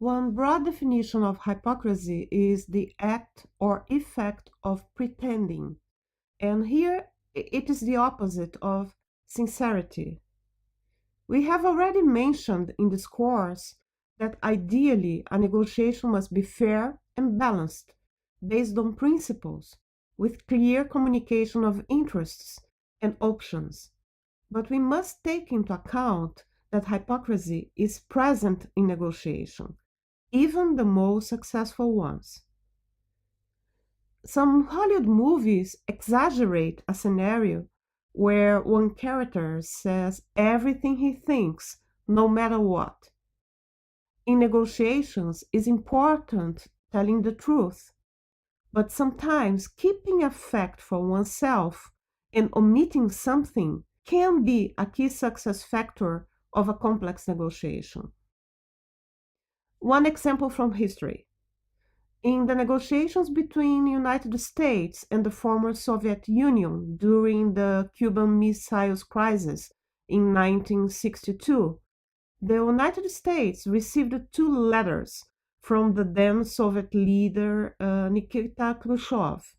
One broad definition of hypocrisy is the act or effect of pretending, and here it is the opposite of sincerity. We have already mentioned in this course that ideally a negotiation must be fair and balanced, based on principles, with clear communication of interests and options. But we must take into account that hypocrisy is present in negotiation, even the most successful ones. Some Hollywood movies exaggerate a scenario where one character says everything he thinks, no matter what. In negotiations, it's important telling the truth, but sometimes keeping a fact for oneself and omitting something can be a key success factor of a complex negotiation. One example from history. In the negotiations between the United States and the former Soviet Union during the Cuban Missile Crisis in 1962, the United States received two letters from the then Soviet leader Nikita Khrushchev.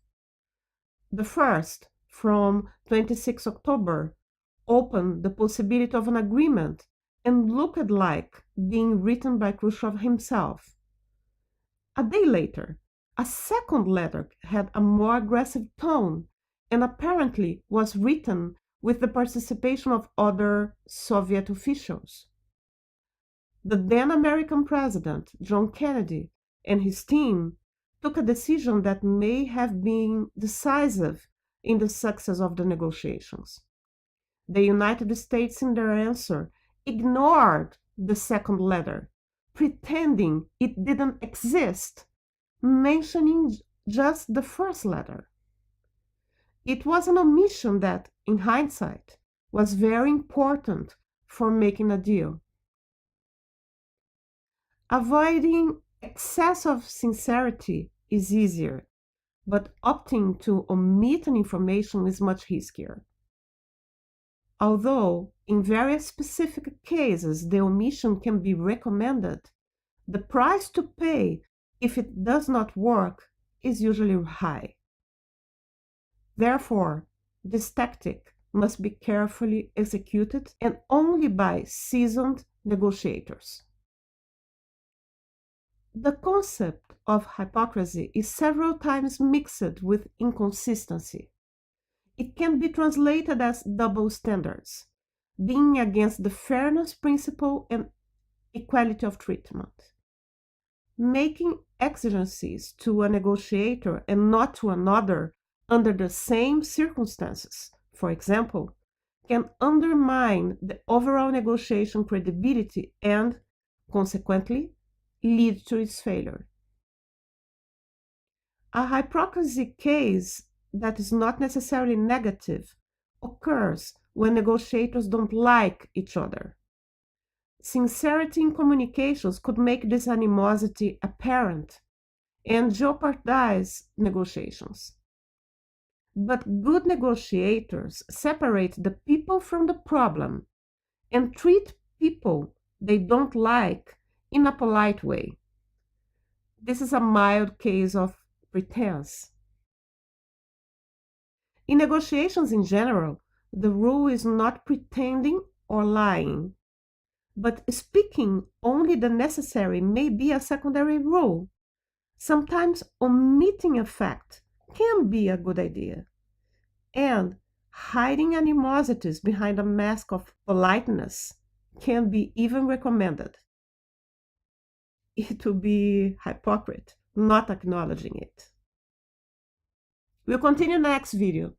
The first, from 26 October, opened the possibility of an agreement and looked like being written by Khrushchev himself. A day later, a second letter had a more aggressive tone and apparently was written with the participation of other Soviet officials. The then American president, John Kennedy, and his team took a decision that may have been decisive in the success of the negotiations. The United States, in their answer, ignored the second letter, pretending it didn't exist, mentioning just the first letter. It was an omission that, in hindsight, was very important for making a deal. Avoiding excess of sincerity is easier, but opting to omit an information is much riskier. Although, in very specific cases, the omission can be recommended, the price to pay if it does not work is usually high. Therefore, this tactic must be carefully executed and only by seasoned negotiators. The concept of hypocrisy is several times mixed with inconsistency. It can be translated as double standards, being against the fairness principle and equality of treatment. Making exigencies to a negotiator and not to another under the same circumstances, for example, can undermine the overall negotiation credibility and, consequently, lead to its failure. A hypocrisy case that is not necessarily negative occurs when negotiators don't like each other. Sincerity in communications could make this animosity apparent and jeopardize negotiations. But good negotiators separate the people from the problem and treat people they don't like in a polite way. This is a mild case of pretense. In negotiations in general, the rule is not pretending or lying, but speaking only the necessary may be a secondary rule. Sometimes omitting a fact can be a good idea, and hiding animosities behind a mask of politeness can be even recommended. It would be hypocrite not acknowledging it. We'll continue next video.